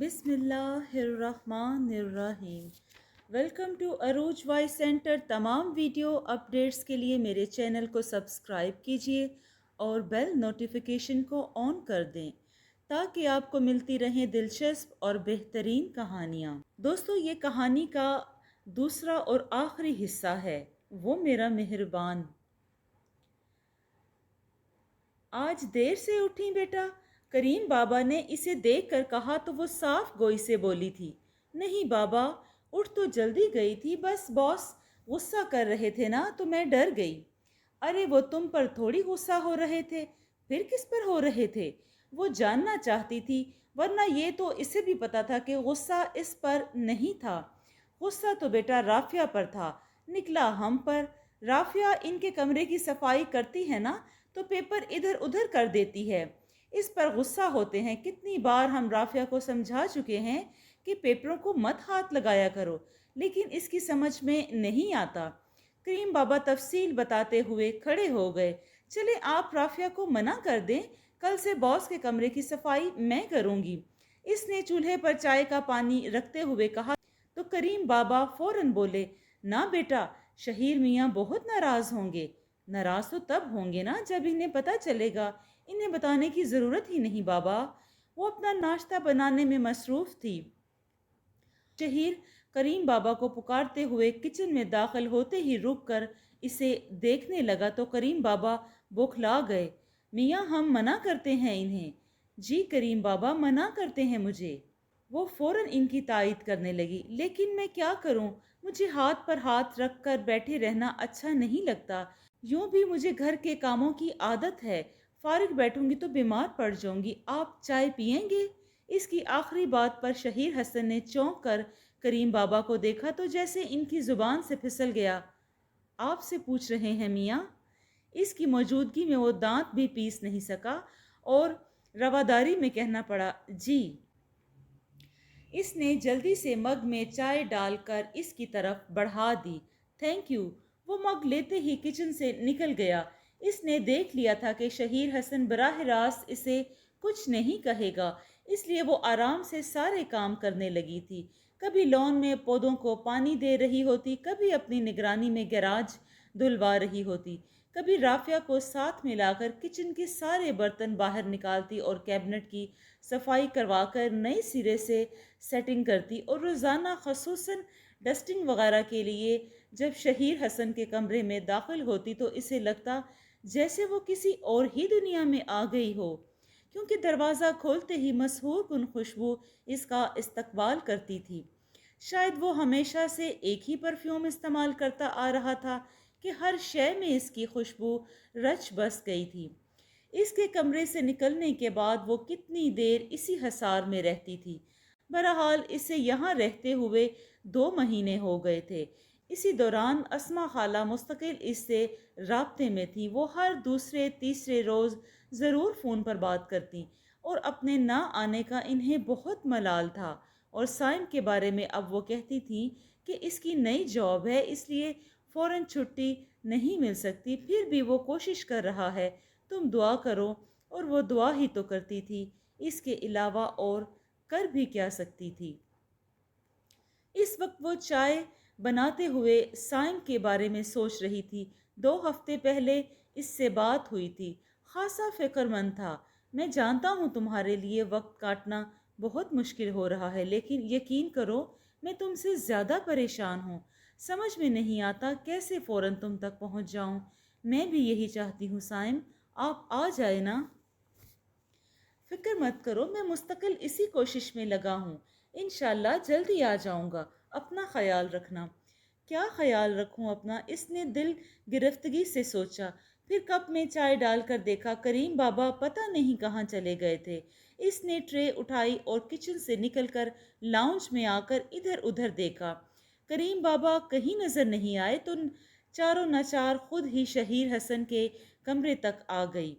بسم اللہ الرحمن الرحیم۔ ویلکم ٹو عروج وائس سینٹر۔ تمام ویڈیو اپڈیٹس کے لیے میرے چینل کو سبسکرائب کیجیے اور بیل نوٹیفیکیشن کو آن کر دیں تاکہ آپ کو ملتی رہیں دلچسپ اور بہترین کہانیاں۔ دوستو، یہ کہانی کا دوسرا اور آخری حصہ ہے، وہ میرا مہربان۔ آج دیر سے اٹھی بیٹا؟ کریم بابا نے اسے دیکھ کر کہا تو وہ صاف گوئی سے بولی تھی۔ نہیں بابا، اٹھ تو جلدی گئی تھی، بس باس غصہ کر رہے تھے نا تو میں ڈر گئی۔ ارے وہ تم پر تھوڑی غصہ ہو رہے تھے، پھر کس پر ہو رہے تھے؟ وہ جاننا چاہتی تھی، ورنہ یہ تو اسے بھی پتا تھا کہ غصہ اس پر نہیں تھا۔ غصہ تو بیٹا رافعہ پر تھا، نکلا ہم پر۔ رافعہ ان کے کمرے کی صفائی کرتی ہے نا تو پیپر ادھر ادھر کر دیتی ہے، اس پر غصہ ہوتے ہیں۔ کتنی بار ہم رافعہ کو سمجھا چکے ہیں کہ پیپروں کو مت ہاتھ لگایا کرو، لیکن اس کی سمجھ میں نہیں آتا۔ کریم بابا تفصیل بتاتے ہوئے کھڑے ہو گئے۔ چلے آپ رافعہ کو منع کر دیں، کل سے باس کے کمرے کی صفائی میں کروں گی۔ اس نے چولہے پر چائے کا پانی رکھتے ہوئے کہا تو کریم بابا فوراً بولے، نہ بیٹا، شہیر میاں بہت ناراض ہوں گے۔ ناراض تو تب ہوں گے نا جب انہیں پتہ چلے گا۔ انہیں بتانے کی ضرورت ہی نہیں بابا، وہ اپنا ناشتہ بنانے میں مصروف تھی۔ شہیر کریم بابا کو پکارتے ہوئے کچن میں داخل ہوتے ہی رک کر اسے دیکھنے لگا تو کریم بابا بوکھلا گئے۔ میاں ہم منع کرتے ہیں انہیں۔ جی کریم بابا، منع کرتے ہیں مجھے۔ وہ فوراً ان کی تائید کرنے لگی، لیکن میں کیا کروں؟ مجھے ہاتھ پر ہاتھ رکھ کر بیٹھے رہنا اچھا نہیں لگتا۔ یوں بھی مجھے گھر کے کاموں کی عادت ہے، فارغ بیٹھوں گی تو بیمار پڑ جاؤں گی۔ آپ چائے پئیں گے؟ اس کی آخری بات پر شہیر حسن نے چونک کر کریم بابا کو دیکھا تو جیسے ان کی زبان سے پھسل گیا۔ آپ سے پوچھ رہے ہیں میاں؟ اس کی موجودگی میں وہ دانت بھی پیس نہیں سکا اور رواداری میں کہنا پڑا، جی۔ اس نے جلدی سے مگ میں چائے ڈال کر اس کی طرف بڑھا دی۔ Thank you. وہ مگ لیتے ہی کچن سے نکل گیا۔ اس نے دیکھ لیا تھا کہ شہیر حسن براہ راست اسے کچھ نہیں کہے گا، اس لیے وہ آرام سے سارے کام کرنے لگی تھی۔ کبھی لان میں پودوں کو پانی دے رہی ہوتی، کبھی اپنی نگرانی میں گیراج دھلوا رہی ہوتی، کبھی رافعہ کو ساتھ ملا کر کچن کے سارے برتن باہر نکالتی اور کیبنٹ کی صفائی کروا کر نئے سرے سے سیٹنگ کرتی، اور روزانہ خصوصاً ڈسٹنگ وغیرہ کے لیے جب شہیر حسن کے کمرے میں داخل ہوتی تو اسے لگتا جیسے وہ کسی اور ہی دنیا میں آ گئی ہو، کیونکہ دروازہ کھولتے ہی مسحور کن خوشبو اس کا استقبال کرتی تھی۔ شاید وہ ہمیشہ سے ایک ہی پرفیوم استعمال کرتا آ رہا تھا کہ ہر شے میں اس کی خوشبو رچ بس گئی تھی۔ اس کے کمرے سے نکلنے کے بعد وہ کتنی دیر اسی حصار میں رہتی تھی۔ بہرحال اسے یہاں رہتے ہوئے 2 مہینے ہو گئے تھے۔ اسی دوران اسما خالہ مستقل اس سے رابطے میں تھی۔ وہ ہر دوسرے تیسرے روز ضرور فون پر بات کرتی اور اپنے نہ آنے کا انہیں بہت ملال تھا، اور سائم کے بارے میں اب وہ کہتی تھی کہ اس کی نئی جاب ہے، اس لیے فوراً چھٹی نہیں مل سکتی، پھر بھی وہ کوشش کر رہا ہے، تم دعا کرو۔ اور وہ دعا ہی تو کرتی تھی، اس کے علاوہ اور کر بھی کیا سکتی تھی؟ اس وقت وہ چائے بناتے ہوئے سائم کے بارے میں سوچ رہی تھی۔ 2 ہفتے پہلے اس سے بات ہوئی تھی، خاصا فکر مند تھا۔ میں جانتا ہوں تمہارے لیے وقت کاٹنا بہت مشکل ہو رہا ہے، لیکن یقین کرو میں تم سے زیادہ پریشان ہوں۔ سمجھ میں نہیں آتا کیسے فوراً تم تک پہنچ جاؤں۔ میں بھی یہی چاہتی ہوں سائم، آپ آ جائے نا۔ فکر مت کرو، میں مستقل اسی کوشش میں لگا ہوں، انشاءاللہ جلدی آ جاؤں گا۔ اپنا خیال رکھنا۔ کیا خیال رکھوں اپنا؟ اس نے دل گرفتگی سے سوچا، پھر کپ میں چائے ڈال کر دیکھا کریم بابا پتہ نہیں کہاں چلے گئے تھے۔ اس نے ٹرے اٹھائی اور کچن سے نکل کر لاؤنج میں آ کر ادھر ادھر دیکھا۔ کریم بابا کہیں نظر نہیں آئے تو چاروں ناچار خود ہی شہیر حسن کے کمرے تک آ گئی۔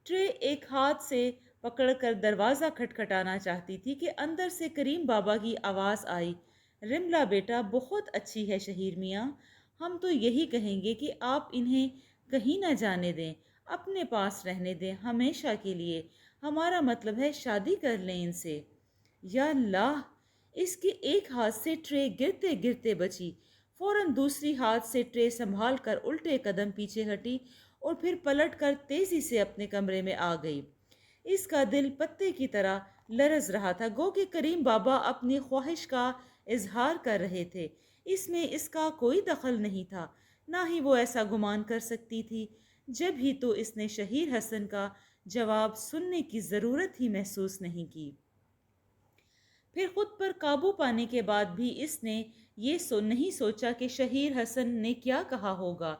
ٹرے ایک ہاتھ سے پکڑ کر دروازہ کھٹکھٹانا چاہتی تھی کہ اندر سے کریم بابا کی آواز آئی، رملا بیٹا بہت اچھی ہے شہیر میاں، ہم تو یہی کہیں گے کہ آپ انہیں کہیں نہ جانے دیں، اپنے پاس رہنے دیں ہمیشہ کے لیے، ہمارا مطلب ہے شادی کر لیں ان سے۔ یا اللہ! اس کے ایک ہاتھ سے ٹرے گرتے گرتے بچی، فوراً دوسری ہاتھ سے ٹرے سنبھال کر الٹے قدم پیچھے ہٹی اور پھر پلٹ کر تیزی سے اپنے کمرے میں آ گئی۔ اس کا دل پتے کی طرح لرز رہا تھا، گو کہ کریم بابا اپنی خواہش کا اظہار کر رہے تھے۔ اس میں اس کا کوئی دخل نہیں تھا، نہ ہی وہ ایسا گمان کر سکتی تھی۔ جب ہی تو اس نے شہیر حسن کا جواب سننے کی ضرورت ہی محسوس نہیں کی۔ پھر خود پر قابو پانے کے بعد بھی اس نے یہ نہیں سوچا کہ شہیر حسن نے کیا کہا ہوگا۔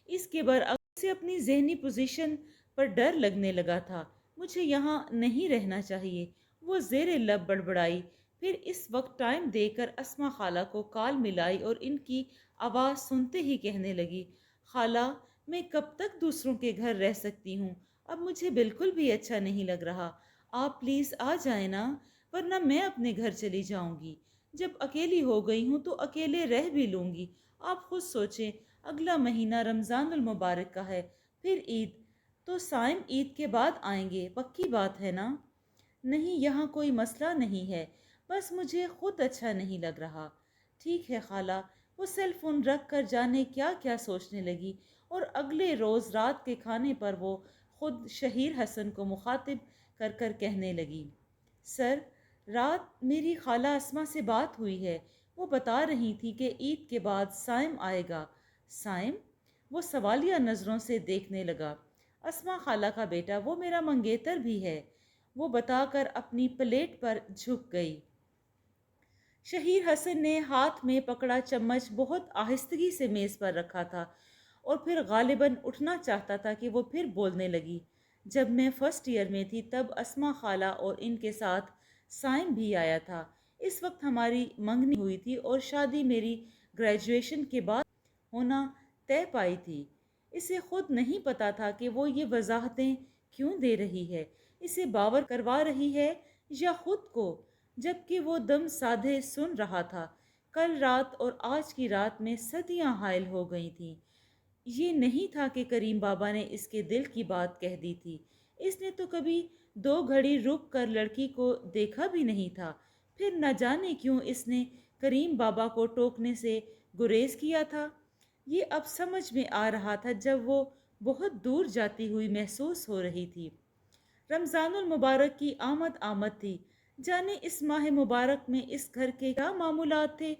اس کے برعکس سے اپنی ذہنی پوزیشن پر ڈر لگنے لگا تھا۔ مجھے یہاں نہیں رہنا چاہیے، وہ زیر لب بڑبڑائی۔ پھر اس وقت ٹائم دے کر اسما خالہ کو کال ملائی اور ان کی آواز سنتے ہی کہنے لگی، خالہ میں کب تک دوسروں کے گھر رہ سکتی ہوں؟ اب مجھے بالکل بھی اچھا نہیں لگ رہا۔ آپ پلیز آ جائیں نا، ورنہ میں اپنے گھر چلی جاؤں گی۔ جب اکیلی ہو گئی ہوں تو اکیلے رہ بھی لوں گی۔ آپ خود سوچیں، اگلا مہینہ رمضان المبارک کا ہے، پھر عید، تو صائم عید کے بعد آئیں گے، پکی بات ہے نا؟ نہیں، یہاں کوئی مسئلہ نہیں ہے، بس مجھے خود اچھا نہیں لگ رہا۔ ٹھیک ہے خالہ۔ وہ سیل فون رکھ کر جانے کیا کیا سوچنے لگی، اور اگلے روز رات کے کھانے پر وہ خود شہیر حسن کو مخاطب کر کر کہنے لگی، سر، رات میری خالہ اسما سے بات ہوئی ہے، وہ بتا رہی تھی کہ عید کے بعد صائم آئے گا۔ صائم؟ وہ سوالیہ نظروں سے دیکھنے لگا۔ اسما خالہ کا بیٹا، وہ میرا منگیتر بھی ہے، وہ بتا کر اپنی پلیٹ پر جھک گئی۔ شہیر حسن نے ہاتھ میں پکڑا چمچ بہت آہستگی سے میز پر رکھا تھا اور پھر غالباً اٹھنا چاہتا تھا کہ وہ پھر بولنے لگی، جب میں فرسٹ ایئر میں تھی تب اسما خالہ اور ان کے ساتھ صائم بھی آیا تھا۔ اس وقت ہماری منگنی ہوئی تھی اور شادی میری گریجویشن کے بعد ہونا طے پائی تھی۔ اسے خود نہیں پتا تھا کہ وہ یہ وضاحتیں کیوں دے رہی ہے، اسے باور کروا رہی ہے یا خود کو، جبکہ وہ دم سادھے سن رہا تھا۔ کل رات اور آج کی رات میں صدیاں حائل ہو گئی تھیں۔ یہ نہیں تھا کہ کریم بابا نے اس کے دل کی بات کہہ دی تھی، اس نے تو کبھی دو گھڑی رک کر لڑکی کو دیکھا بھی نہیں تھا۔ پھر نہ جانے کیوں اس نے کریم بابا کو ٹوکنے سے گریز کیا تھا۔ یہ اب سمجھ میں آ رہا تھا جب وہ بہت دور جاتی ہوئی محسوس ہو رہی تھی۔ رمضان المبارک کی آمد تھی، جانے اس ماہ مبارک میں اس گھر کے کیا معمولات تھے۔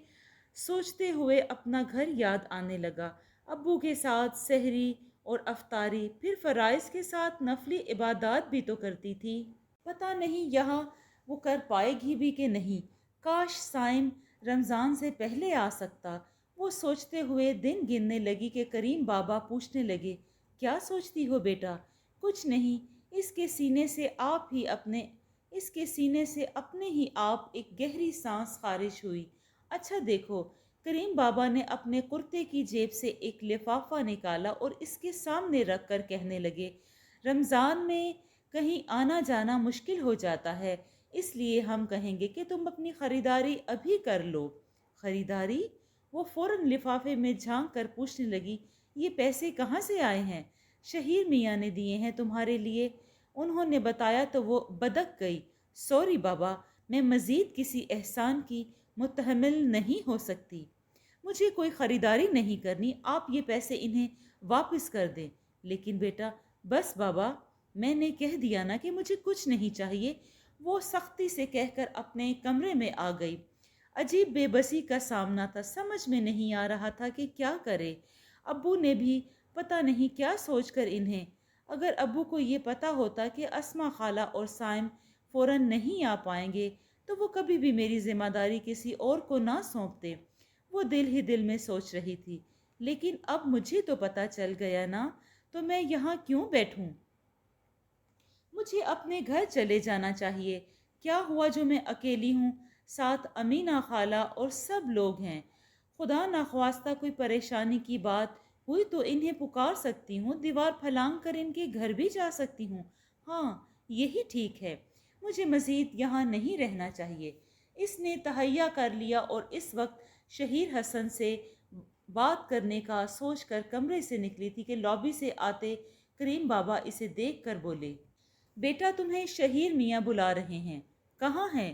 سوچتے ہوئے اپنا گھر یاد آنے لگا، ابو کے ساتھ سحری اور افطاری، پھر فرائض کے ساتھ نفلی عبادات بھی تو کرتی تھی۔ پتہ نہیں یہاں وہ کر پائے گی بھی کہ نہیں۔ کاش صائم رمضان سے پہلے آ سکتا۔ وہ سوچتے ہوئے دن گننے لگی کہ کریم بابا پوچھنے لگے، کیا سوچتی ہو بیٹا؟ کچھ نہیں۔ اس کے سینے سے اپنے ہی آپ ایک گہری سانس خارج ہوئی۔ اچھا دیکھو، کریم بابا نے اپنے کرتے کی جیب سے ایک لفافہ نکالا اور اس کے سامنے رکھ کر کہنے لگے، رمضان میں کہیں آنا جانا مشکل ہو جاتا ہے، اس لیے ہم کہیں گے کہ تم اپنی خریداری ابھی کر لو۔ خریداری؟ وہ فوراً لفافے میں جھانک کر پوچھنے لگی، یہ پیسے کہاں سے آئے ہیں؟ شہیر میاں نے دیے ہیں تمہارے لیے، انہوں نے بتایا تو وہ بدک گئی۔ سوری بابا، میں مزید کسی احسان کی متحمل نہیں ہو سکتی۔ مجھے کوئی خریداری نہیں کرنی، آپ یہ پیسے انہیں واپس کر دیں۔ لیکن بیٹا، بس بابا، میں نے کہہ دیا نا کہ مجھے کچھ نہیں چاہیے، وہ سختی سے کہہ کر اپنے کمرے میں آ گئی۔ عجیب بے بسی کا سامنا تھا، سمجھ میں نہیں آ رہا تھا کہ کیا کرے۔ ابو نے بھی پتہ نہیں کیا سوچ کر انہیں، اگر ابو کو یہ پتہ ہوتا کہ اسما خالہ اور صائم فوراً نہیں آ پائیں گے تو وہ کبھی بھی میری ذمہ داری کسی اور کو نہ سونپتے۔ وہ دل ہی دل میں سوچ رہی تھی، لیکن اب مجھے تو پتہ چل گیا نا، تو میں یہاں کیوں بیٹھوں؟ مجھے اپنے گھر چلے جانا چاہیے۔ کیا ہوا جو میں اکیلی ہوں، ساتھ امینہ خالہ اور سب لوگ ہیں۔ خدا نخواستہ کوئی پریشانی کی بات ہوئی تو انہیں پکار سکتی ہوں، دیوار پھلانگ کر ان کے گھر بھی جا سکتی ہوں۔ ہاں، یہی ٹھیک ہے، مجھے مزید یہاں نہیں رہنا چاہیے۔ اس نے تہیا کر لیا اور اس وقت شہیر حسن سے بات کرنے کا سوچ کر کمرے سے نکلی تھی کہ لابی سے آتے کریم بابا اسے دیکھ کر بولے، بیٹا تمہیں شہیر میاں بلا رہے ہیں۔ کہاں ہیں؟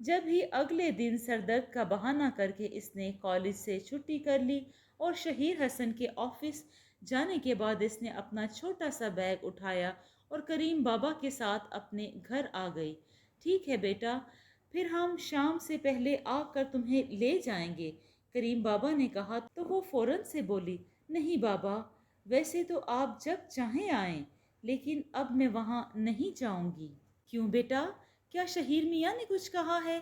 جب ہی اگلے دن سر درد کا بہانہ کر کے اس نے کالج سے چھٹی کر لی اور شہیر حسن کے آفس جانے کے بعد اس نے اپنا چھوٹا سا بیگ اٹھایا اور کریم بابا کے ساتھ اپنے گھر آ گئی۔ ٹھیک ہے بیٹا، پھر ہم شام سے پہلے آ کر تمہیں لے جائیں گے، کریم بابا نے کہا تو وہ فوراً سے بولی، نہیں بابا، ویسے تو آپ جب چاہیں آئیں، لیکن اب میں وہاں نہیں جاؤں گی۔ کیوں بیٹا، کیا شہیر میاں نے کچھ کہا ہے؟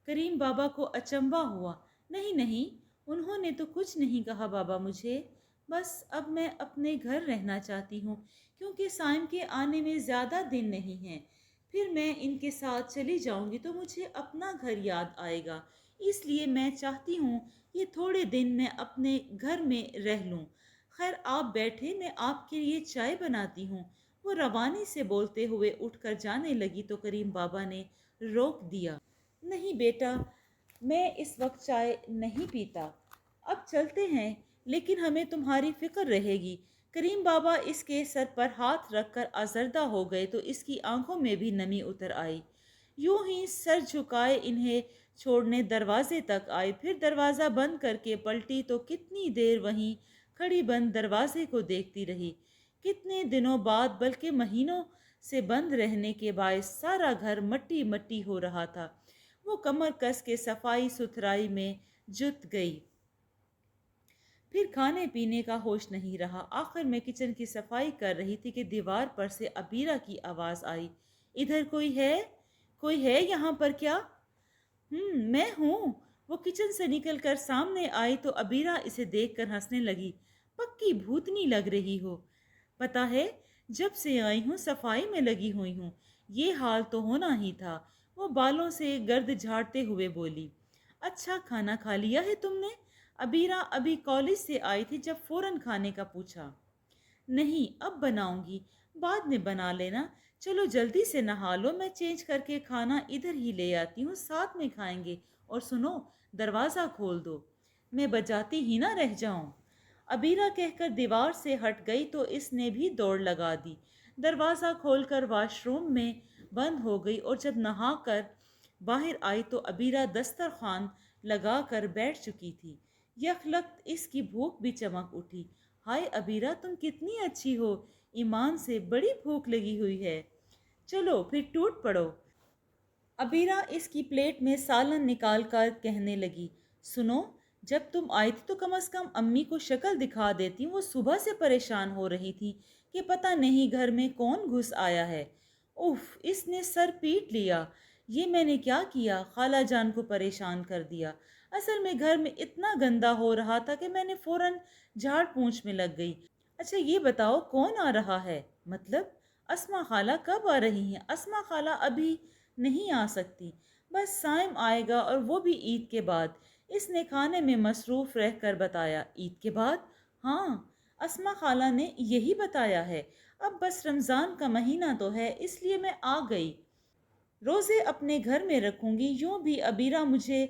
کریم بابا کو اچنبھا ہوا۔ نہیں نہیں، انہوں نے تو کچھ نہیں کہا بابا مجھے، بس اب میں اپنے گھر رہنا چاہتی ہوں کیونکہ سائم کے آنے میں زیادہ دن نہیں ہیں، پھر میں ان کے ساتھ چلی جاؤں گی تو مجھے اپنا گھر یاد آئے گا، اس لیے میں چاہتی ہوں یہ تھوڑے دن میں اپنے گھر میں رہ لوں۔ خیر آپ بیٹھے، میں آپ کے لیے چائے بناتی ہوں۔ وہ روانی سے بولتے ہوئے اٹھ کر جانے لگی تو کریم بابا نے روک دیا۔ نہیں بیٹا، میں اس وقت چائے نہیں پیتا، اب چلتے ہیں، لیکن ہمیں تمہاری فکر رہے گی۔ کریم بابا اس کے سر پر ہاتھ رکھ کر آزردہ ہو گئے تو اس کی آنکھوں میں بھی نمی اتر آئی۔ یوں ہی سر جھکائے انہیں چھوڑنے دروازے تک آئی، پھر دروازہ بند کر کے پلٹی تو کتنی دیر وہیں کھڑی بند دروازے کو دیکھتی رہی۔ کتنے دنوں بعد، بلکہ مہینوں سے بند رہنے کے باعث سارا گھر مٹی مٹی ہو رہا تھا۔ وہ کمر کس کے صفائی ستھرائی میں جت گئی۔ پھر کھانے پینے کا ہوش نہیں رہا۔ آخر میں کچن کی صفائی کر رہی تھی کہ دیوار پر سے عبیرہ کی آواز آئی، ادھر کوئی ہے؟ کوئی ہے یہاں پر کیا؟ میں ہوں۔ وہ کچن سے نکل کر سامنے آئی تو عبیرہ اسے دیکھ کر ہنسنے لگی۔ پکی بھوتنی لگ رہی ہو، پتہ ہے جب سے آئی ہوں صفائی میں لگی ہوئی ہوں، یہ حال تو ہونا ہی تھا۔ وہ بالوں سے گرد جھاڑتے ہوئے بولی۔ اچھا کھانا کھا لیا ہے تم نے؟ عبیرہ ابھی کالج سے آئی تھی جب فوراً کھانے کا پوچھا۔ نہیں اب بناؤں گی، بعد میں بنا لینا، چلو جلدی سے نہا لو، میں چینج کر کے کھانا ادھر ہی لے آتی ہوں، ساتھ میں کھائیں گے، اور سنو دروازہ کھول دو، میں بجاتی ہی نہ رہ جاؤں۔ عبیرہ کہہ کر دیوار سے ہٹ گئی تو اس نے بھی دوڑ لگا دی، دروازہ کھول کر واش روم میں بند ہو گئی، اور جب نہا کر باہر آئی تو عبیرہ دسترخوان لگا کر بیٹھ چکی تھی۔ یکلخت اس کی بھوک بھی چمک اٹھی۔ ہائے عبیرہ، تم کتنی اچھی ہو، ایمان سے بڑی بھوک لگی ہوئی ہے، چلو پھر ٹوٹ پڑو۔ عبیرہ اس کی پلیٹ میں سالن نکال کر کہنے لگی، سنو جب تم آئی تھی تو کم از کم امی کو شکل دکھا دیتی، وہ صبح سے پریشان ہو رہی تھی کہ پتہ نہیں گھر میں کون گھس آیا ہے۔ اف، اس نے سر پیٹ لیا، یہ میں نے کیا کیا، خالہ جان کو پریشان کر دیا۔ اصل میں گھر میں اتنا گندا ہو رہا تھا کہ میں نے فوراً جھاڑ پونچھ میں لگ گئی۔ اچھا یہ بتاؤ کون آ رہا ہے؟ مطلب اسما خالہ کب آ رہی ہیں؟ اسما خالہ ابھی نہیں آ سکتی، بس سائم آئے گا اور وہ بھی عید کے بعد، اس نے کھانے میں مصروف رہ کر بتایا۔ عید کے بعد؟ ہاں، اسما خالہ نے یہی بتایا ہے، اب بس رمضان کا مہینہ تو ہے اس لیے میں آ گئی، روزے اپنے گھر میں رکھوں گی۔ یوں بھی عبیرہ مجھے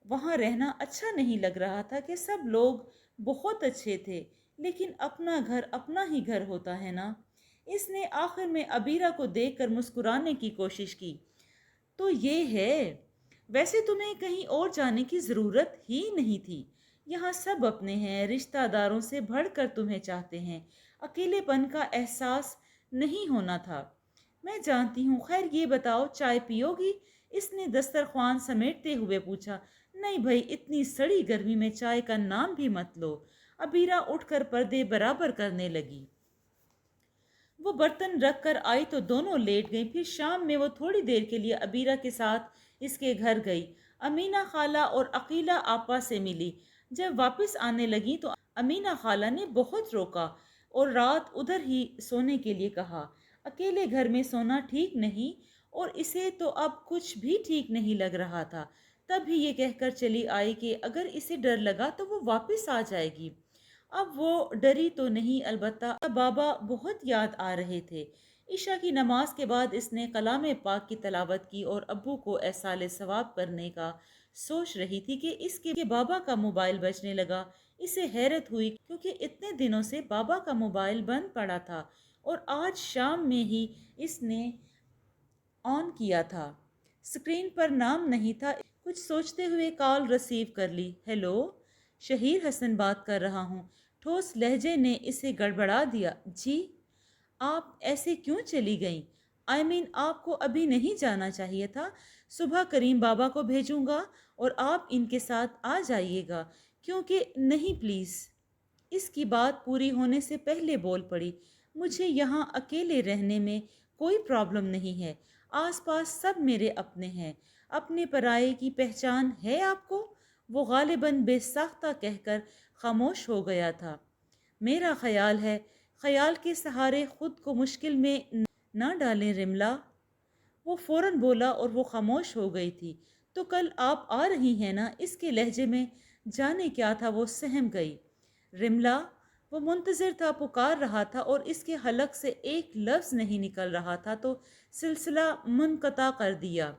وہاں رہنا اچھا نہیں لگ رہا تھا کہ سب لوگ بہت اچھے تھے، لیکن اپنا گھر اپنا ہی گھر ہوتا ہے نا۔ اس نے آخر میں عبیرہ کو دیکھ کر مسکرانے کی کوشش کی۔ تو یہ ہے، ویسے تمہیں کہیں اور جانے کی ضرورت ہی نہیں تھی، یہاں سب اپنے ہیں، رشتہ داروں سے بڑھ کر تمہیں چاہتے ہیں، اکیلے پن کا احساس نہیں ہونا تھا۔ میں جانتی ہوں، خیر یہ بتاؤ چائے پیو گی؟ اس نے دسترخوان سمیٹتے ہوئے پوچھا۔ نہیں بھائی، اتنی سڑی گرمی میں چائے کا نام بھی مت لو۔ عبیرہ اٹھ کر پردے برابر کرنے لگی۔ وہ برتن رکھ کر آئی تو دونوں لیٹ گئیں۔ پھر شام میں وہ تھوڑی دیر کے لیے عبیرہ کے ساتھ اس کے گھر گئی، امینہ خالہ اور عقیلہ آپا سے ملی۔ جب واپس آنے لگی تو امینہ خالہ نے بہت روکا اور رات ادھر ہی سونے کے لیے کہا۔ اکیلے گھر میں سونا ٹھیک نہیں، اور اسے تو اب کچھ بھی ٹھیک نہیں لگ رہا تھا، تب ہی یہ کہہ کر چلی آئی کہ اگر اسے ڈر لگا تو وہ واپس آ جائے گی۔ اب وہ ڈری تو نہیں، البتہ بابا بہت یاد آ رہے تھے۔ عشاء کی نماز کے بعد اس نے کلام پاک کی تلاوت کی اور ابو کو ایصال ثواب کرنے کا سوچ رہی تھی کہ اس کے بابا کا موبائل بجنے لگا۔ اسے حیرت ہوئی کیونکہ اتنے دنوں سے بابا کا موبائل بند پڑا تھا اور آج شام میں ہی اس نے آن کیا تھا۔ اسکرین پر نام نہیں تھا۔ کچھ سوچتے ہوئے کال ریسیو کر لی۔ ہیلو، شہیر حسن بات کر رہا ہوں۔ ٹھوس لہجے نے اسے گڑبڑا دیا۔ جی، آپ ایسے کیوں چلی گئیں؟ آپ کو ابھی نہیں جانا چاہیے تھا۔ صبح کریم بابا کو بھیجوں گا اور آپ ان کے ساتھ آ جائیے گا۔ کیونکہ نہیں، پلیز۔ اس کی بات پوری ہونے سے پہلے بول پڑی۔ مجھے یہاں اکیلے رہنے میں کوئی پرابلم نہیں ہے۔ آس پاس سب میرے اپنے ہیں۔ اپنے پرائے کی پہچان ہے آپ کو؟ وہ غالباً بے ساختہ کہہ کر خاموش ہو گیا تھا۔ میرا خیال ہے خیال کے سہارے خود کو مشکل میں نہ ڈالیں رملا۔ وہ فوراً بولا اور وہ خاموش ہو گئی تھی۔ تو کل آپ آ رہی ہیں نا؟ اس کے لہجے میں جانے کیا تھا، وہ سہم گئی۔ رملا، وہ منتظر تھا، پکار رہا تھا اور اس کے حلق سے ایک لفظ نہیں نکل رہا تھا تو سلسلہ منقطع کر دیا۔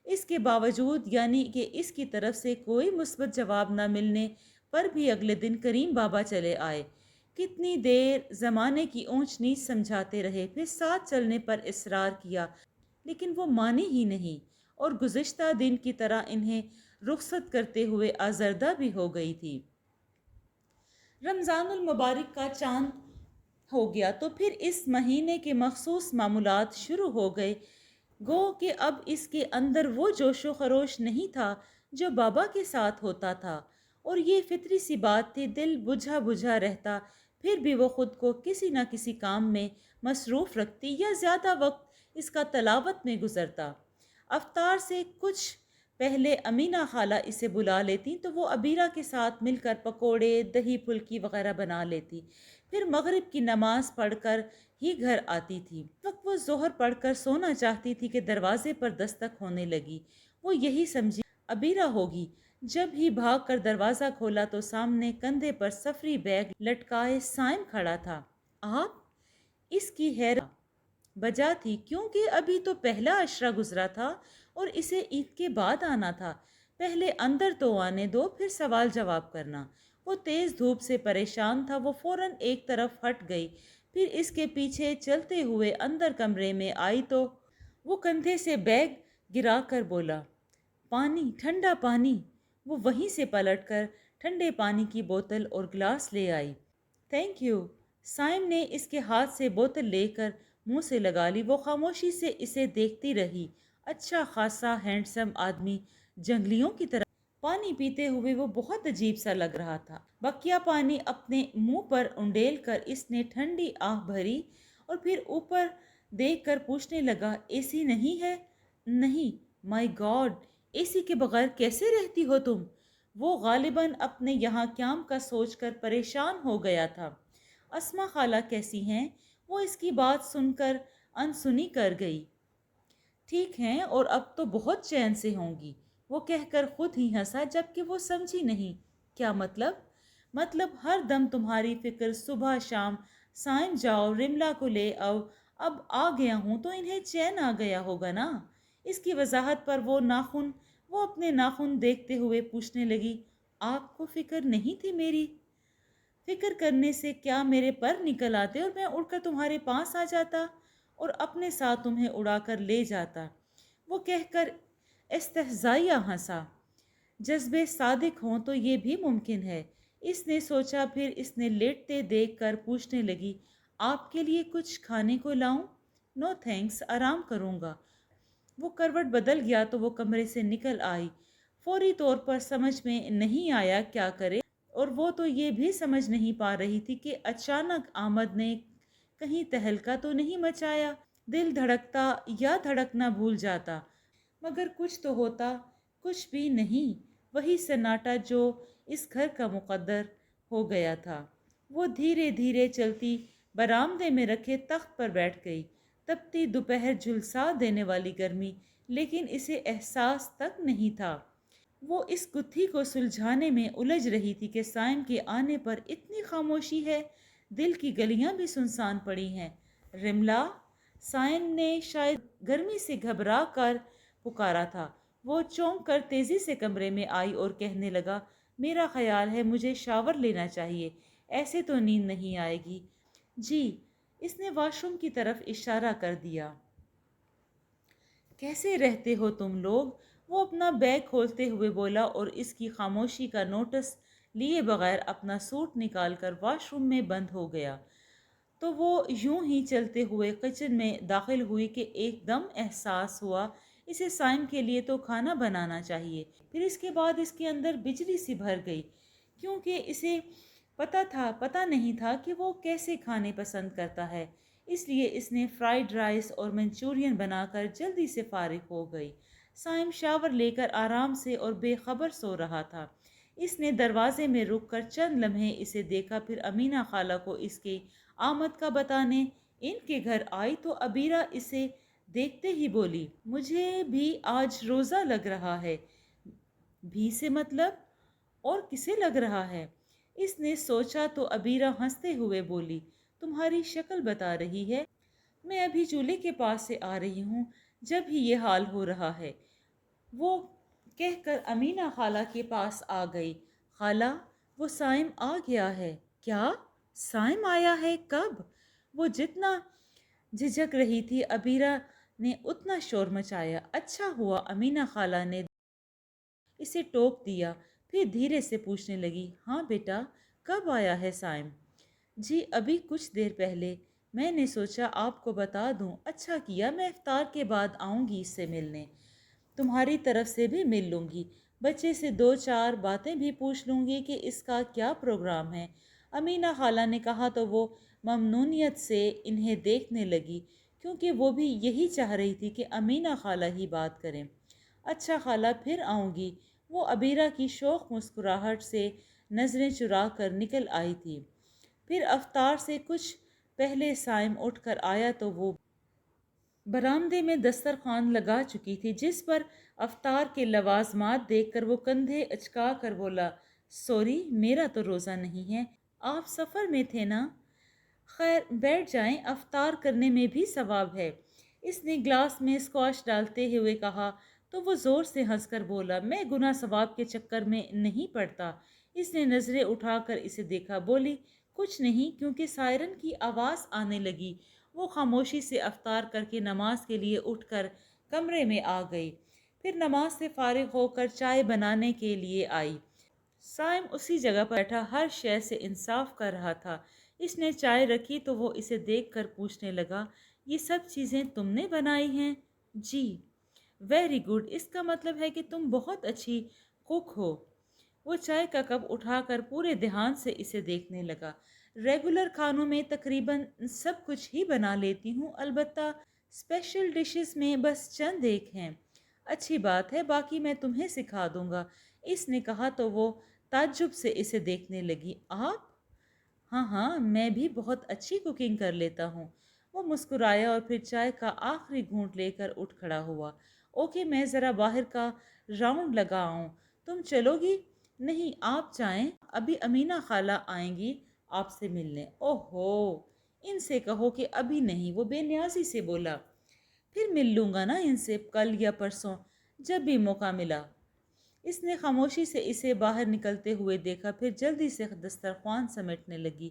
اس کے باوجود، یعنی کہ اس کی طرف سے کوئی مثبت جواب نہ ملنے پر بھی اگلے دن کریم بابا چلے آئے۔ کتنی دیر زمانے کی اونچ نیچ سمجھاتے رہے، پھر ساتھ چلنے پر اصرار کیا، لیکن وہ مانی ہی نہیں اور گزشتہ دن کی طرح انہیں رخصت کرتے ہوئے آزردہ بھی ہو گئی تھی۔ رمضان المبارک کا چاند ہو گیا تو پھر اس مہینے کے مخصوص معمولات شروع ہو گئے۔ گو کہ اب اس کے اندر وہ جوش و خروش نہیں تھا جو بابا کے ساتھ ہوتا تھا، اور یہ فطری سی بات تھی، دل بجھا بجھا رہتا، پھر بھی وہ خود کو کسی نہ کسی کام میں مصروف رکھتی یا زیادہ وقت اس کا تلاوت میں گزرتا۔ افطار سے کچھ پہلے امینہ خالہ اسے بلا لیتی تو وہ عبیرہ کے ساتھ مل کر پکوڑے، دہی پھلکی وغیرہ بنا لیتی، پھر مغرب کی نماز پڑھ کر ہی گھر آتی تھی۔ اس وقت وہ ظہر پڑھ کر سونا چاہتی تھی کہ دروازے پر دستک ہونے لگی۔ وہ یہی سمجھی عبیرہ ہوگی۔ جب ہی بھاگ کر دروازہ کھولا تو سامنے کندھے پر سفری بیگ لٹکائے صائم کھڑا تھا۔ آپ؟ اس کی حیرت بجا تھی، کیونکہ ابھی تو پہلا عشرہ گزرا تھا اور اسے عید کے بعد آنا تھا۔ پہلے اندر تو آنے دو، پھر سوال جواب کرنا۔ وہ تیز دھوپ سے پریشان تھا۔ وہ فوراً ایک طرف ہٹ گئی، پھر اس کے پیچھے چلتے ہوئے اندر کمرے میں آئی تو وہ کندھے سے بیگ گرا کر بولا، پانی، ٹھنڈا پانی۔ وہ وہیں سے پلٹ کر ٹھنڈے پانی کی بوتل اور گلاس لے آئی۔ Thank you. صائم نے اس کے ہاتھ سے بوتل لے کر منہ سے لگا لی۔ وہ خاموشی سے اسے دیکھتی رہی۔ اچھا خاصا ہینڈسم آدمی، جنگلیوں کی طرح پانی پیتے ہوئے وہ بہت عجیب سا لگ رہا تھا۔ بقیہ پانی اپنے منہ پر انڈیل کر اس نے ٹھنڈی آہ بھری اور پھر اوپر دیکھ کر پوچھنے لگا، اے سی نہیں ہے؟ نہیں۔ مائی گاڈ، اے سی کے بغیر کیسے رہتی ہو تم؟ وہ غالباً اپنے یہاں قیام کا سوچ کر پریشان ہو گیا تھا۔ اسما خالہ کیسی ہیں؟ وہ اس کی بات سن کر انسنی کر گئی۔ ٹھیک ہیں، اور اب تو بہت چین سے ہوں گی، وہ کہہ کر خود ہی ہنسا، جبکہ وہ سمجھی نہیں۔ کیا مطلب؟ مطلب ہر دم تمہاری فکر، صبح شام صائم جاؤ، رملا کو لے آؤ، اب آ گیا ہوں تو انہیں چین آ گیا ہوگا نا۔ اس کی وضاحت پر وہ اپنے ناخن دیکھتے ہوئے پوچھنے لگی، آپ کو فکر نہیں تھی میری؟ فکر کرنے سے کیا میرے پر نکل آتے اور میں اڑ کر تمہارے پاس آ جاتا اور اپنے ساتھ تمہیں اڑا کر لے جاتا؟ وہ کہہ کر استہزائیہ ہنسا۔ جذبے صادق ہوں تو یہ بھی ممکن ہے، اس نے سوچا، پھر اس نے لیٹتے دیکھ کر پوچھنے لگی، آپ کے لیے کچھ کھانے کو لاؤں؟ نو تھینکس، آرام کروں گا۔ وہ کروٹ بدل گیا تو وہ کمرے سے نکل آئی۔ فوری طور پر سمجھ میں نہیں آیا کیا کرے، اور وہ تو یہ بھی سمجھ نہیں پا رہی تھی کہ اچانک آمد نے کہیں تہلکا تو نہیں مچایا، دل دھڑکتا یا دھڑکنا بھول جاتا، مگر کچھ تو ہوتا، کچھ بھی نہیں، وہی سناٹا جو اس گھر کا مقدر ہو گیا تھا۔ وہ دھیرے دھیرے چلتی برآمدے میں رکھے تخت پر بیٹھ گئی۔ تپتی دوپہر جھلسا دینے والی گرمی، لیکن اسے احساس تک نہیں تھا۔ وہ اس گتھی کو سلجھانے میں الجھ رہی تھی کہ صائم کے آنے پر اتنی خاموشی ہے، دل کی گلیاں بھی سنسان پڑی ہیں۔ رملا! صائم نے شاید گرمی سے گھبرا کر پکارا تھا۔ وہ چونک کر تیزی سے کمرے میں آئی اور کہنے لگا، میرا خیال ہے مجھے شاور لینا چاہیے، ایسے تو نیند نہیں آئے گی۔ جی، اس نے واش روم کی طرف اشارہ کر دیا۔ کیسے رہتے ہو تم لوگ؟ وہ اپنا بیگ کھولتے ہوئے بولا اور اس کی خاموشی کا نوٹس لیے بغیر اپنا سوٹ نکال کر واش روم میں بند ہو گیا۔ تو وہ یوں ہی چلتے ہوئے کچن میں داخل ہوئی کہ ایک دم احساس ہوا اسے سائم کے لیے تو کھانا بنانا چاہیے۔ پھر اس کے بعد اس کے اندر بجلی سی بھر گئی، کیونکہ اسے پتہ نہیں تھا کہ وہ کیسے کھانے پسند کرتا ہے۔ اس لیے اس نے فرائیڈ رائس اور منچورین بنا کر جلدی سے فارغ ہو گئی۔ سائم شاور لے کر آرام سے اور بے خبر سو رہا تھا۔ اس نے دروازے میں رک کر چند لمحے اسے دیکھا، پھر امینہ خالہ کو اس کے آمد کا بتانے ان کے گھر آئی تو عبیرہ اسے دیکھتے ہی بولی، مجھے بھی آج روزہ لگ رہا ہے۔ بھی سے مطلب؟ اور کسے لگ رہا ہے؟ اس نے سوچا تو عبیرہ ہنستے ہوئے بولی، تمہاری شکل بتا رہی ہے۔ میں ابھی چولہے کے پاس سے آ رہی ہوں جب ہی یہ حال ہو رہا ہے۔ وہ کہہ کر امینہ خالہ کے پاس آ گئی۔ خالہ، وہ سائم آ گیا ہے۔ کیا؟ سائم آیا ہے؟ کب؟ وہ جتنا جھجک رہی تھی عبیرہ نے اتنا شور مچایا۔ اچھا ہوا امینہ خالہ نے اسے ٹوک دیا، پھر دھیرے سے پوچھنے لگی، ہاں بیٹا، کب آیا ہے سائم؟ جی ابھی کچھ دیر پہلے۔ میں نے سوچا آپ کو بتا دوں۔ اچھا کیا، میں افطار کے بعد آؤں گی اس سے ملنے۔ تمہاری طرف سے بھی مل لوں گی، بچے سے دو چار باتیں بھی پوچھ لوں گی کہ اس کا کیا پروگرام ہے۔ امینہ خالہ نے کہا تو وہ ممنونیت سے انہیں دیکھنے لگی، کیونکہ وہ بھی یہی چاہ رہی تھی کہ امینہ خالہ ہی بات کریں۔ اچھا خالہ، پھر آؤں گی۔ وہ عبیرہ کی شوخ مسکراہٹ سے نظریں چرا کر نکل آئی تھی۔ پھر افطار سے کچھ پہلے سائم اٹھ کر آیا تو وہ برآمدے میں دسترخوان لگا چکی تھی، جس پر افطار کے لوازمات دیکھ کر وہ کندھے اچکا کر بولا، سوری، میرا تو روزہ نہیں ہے۔ آپ سفر میں تھے نا؟ خیر بیٹھ جائیں، افطار کرنے میں بھی ثواب ہے۔ اس نے گلاس میں اسکواش ڈالتے ہوئے کہا تو وہ زور سے ہنس کر بولا، میں گناہ ثواب کے چکر میں نہیں پڑتا۔ اس نے نظریں اٹھا کر اسے دیکھا، بولی، کچھ نہیں، کیونکہ سائرن کی آواز آنے لگی۔ وہ خاموشی سے افطار کر کے نماز کے لیے اٹھ کر کمرے میں آ گئی، پھر نماز سے فارغ ہو کر چائے بنانے کے لیے آئی۔ سائم اسی جگہ پر بیٹھا ہر شے سے انصاف کر رہا تھا۔ اس نے چائے رکھی تو وہ اسے دیکھ کر پوچھنے لگا، یہ سب چیزیں تم نے بنائی ہیں؟ جی۔ ویری گڈ، اس کا مطلب ہے کہ تم بہت اچھی کوک ہو۔ وہ چائے کا کپ اٹھا کر پورے دھیان سے اسے دیکھنے لگا۔ ریگولر کھانوں میں تقریباً سب کچھ ہی بنا لیتی ہوں، البتہ اسپیشل ڈشز میں بس چند ایک ہیں۔ اچھی بات ہے، باقی میں تمہیں سکھا دوں گا، اس نے کہا تو وہ تعجب سے اسے دیکھنے لگی۔ آپ؟ ہاں ہاں، میں بھی بہت اچھی کوکنگ کر لیتا ہوں۔ وہ مسکرایا اور پھر چائے کا آخری گھونٹ لے کر اٹھ کھڑا ہوا۔ اوکے، میں ذرا باہر کا راؤنڈ لگا آؤں، تم چلو گی؟ نہیں، آپ جائیں، ابھی امینہ خالہ آئیں گی آپ سے ملنے۔ اوہو، ان سے کہو کہ ابھی نہیں، وہ بے نیازی سے بولا۔ پھر مل لوں گا نا ان سے، کل یا پرسوں، جب بھی موقع ملا۔ اس نے خاموشی سے اسے باہر نکلتے ہوئے دیکھا، پھر جلدی سے دسترخوان سمیٹنے لگی،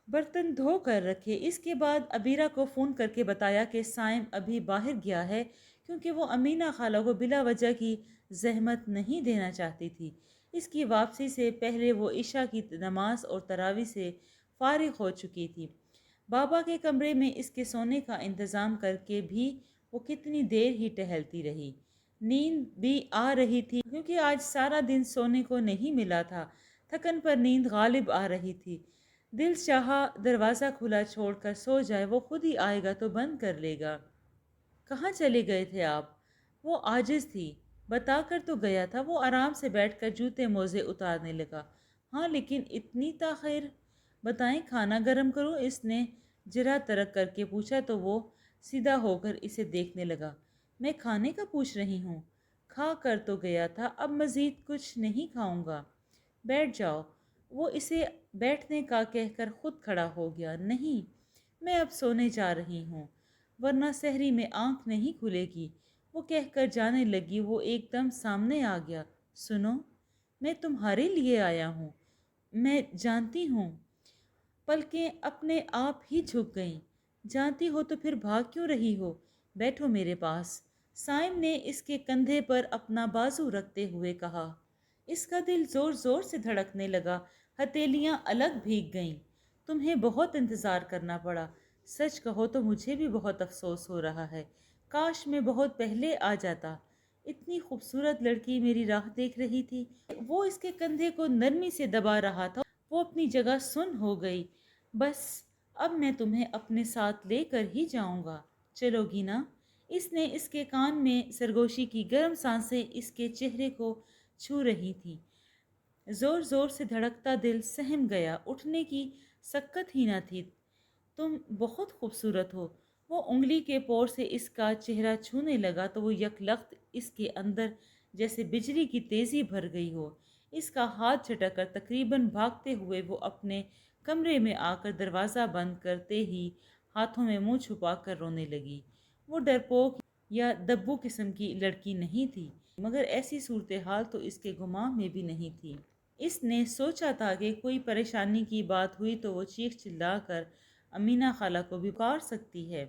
برتن دھو کر رکھے۔ اس کے بعد عبیرہ کو فون کر کے بتایا کہ سائم ابھی باہر گیا ہے، کیونکہ وہ امینہ خالہ کو بلا وجہ کی زحمت نہیں دینا چاہتی تھی۔ اس کی واپسی سے پہلے وہ عشاء کی نماز اور تراویح سے فارغ ہو چکی تھی۔ بابا کے کمرے میں اس کے سونے کا انتظام کر کے بھی وہ کتنی دیر ہی ٹہلتی رہی۔ نیند بھی آ رہی تھی، کیونکہ آج سارا دن سونے کو نہیں ملا تھا۔ تھکن پر نیند غالب آ رہی تھی۔ دل چاہا دروازہ کھلا چھوڑ کر سو جائے، وہ خود ہی آئے گا تو بند کر لے گا۔ کہاں چلے گئے تھے آپ؟ وہ عاجز تھی، بتا کر تو گیا تھا۔ وہ آرام سے بیٹھ کر جوتے موزے اتارنے لگا۔ ہاں لیکن اتنی تاخیر؟ بتائیں، کھانا گرم کروں؟ اس نے جرا ترک کر کے پوچھا تو وہ سیدھا ہو کر اسے دیکھنے لگا۔ میں کھانے کا پوچھ رہی ہوں، کھا کر تو گیا تھا، اب مزید کچھ نہیں کھاؤں گا۔ بیٹھ جاؤ۔ وہ اسے بیٹھنے کا کہہ کر خود کھڑا ہو گیا۔ نہیں، میں اب سونے جا رہی ہوں، ورنہ سحری میں آنکھ نہیں کھلے گی۔ وہ کہہ کر جانے لگی، وہ ایک دم سامنے آ گیا۔ سنو، میں تمہارے لیے آیا ہوں۔ میں جانتی ہوں۔ پلکیں اپنے آپ ہی جھک گئیں۔ جانتی ہو تو پھر بھاگ کیوں رہی ہو؟ بیٹھو میرے پاس۔ سائم نے اس کے کندھے پر اپنا بازو رکھتے ہوئے کہا۔ اس کا دل زور زور سے دھڑکنے لگا، ہتھیلیاں الگ بھیگ گئیں۔ تمہیں بہت انتظار کرنا پڑا۔ سچ کہو تو مجھے بھی بہت افسوس ہو رہا ہے۔ کاش میں بہت پہلے آ جاتا۔ اتنی خوبصورت لڑکی میری راہ دیکھ رہی تھی۔ وہ اس کے کندھے کو نرمی سے دبا رہا تھا۔ وہ اپنی جگہ سن ہو گئی۔ بس اب میں تمہیں اپنے ساتھ لے کر ہی جاؤں گا، چلو گی نا؟ اس نے اس کے کان میں سرگوشی کی گرم سانسیں اس کے چہرے کو چھو رہی تھیں۔ زور زور سے دھڑکتا دل سہم گیا، اٹھنے کی سکت ہی نہ تھی۔ تم بہت خوبصورت ہو۔ وہ انگلی کے پور سے اس کا چہرہ چھونے لگا تو وہ یک لخت اس کے اندر جیسے بجلی کی تیزی بھر گئی ہو۔ اس کا ہاتھ جھٹک کر تقریباً بھاگتے ہوئے وہ اپنے کمرے میں آ کر دروازہ بند کرتے ہی ہاتھوں میں منہ چھپا کر رونے لگی۔ وہ ڈرپوک یا دبو قسم کی لڑکی نہیں تھی، مگر ایسی صورتحال تو اس کے گمان میں بھی نہیں تھی۔ اس نے سوچا تھا کہ کوئی پریشانی کی بات ہوئی تو وہ چیخ چلا کر امینہ خالہ کو بھی پکار سکتی ہے،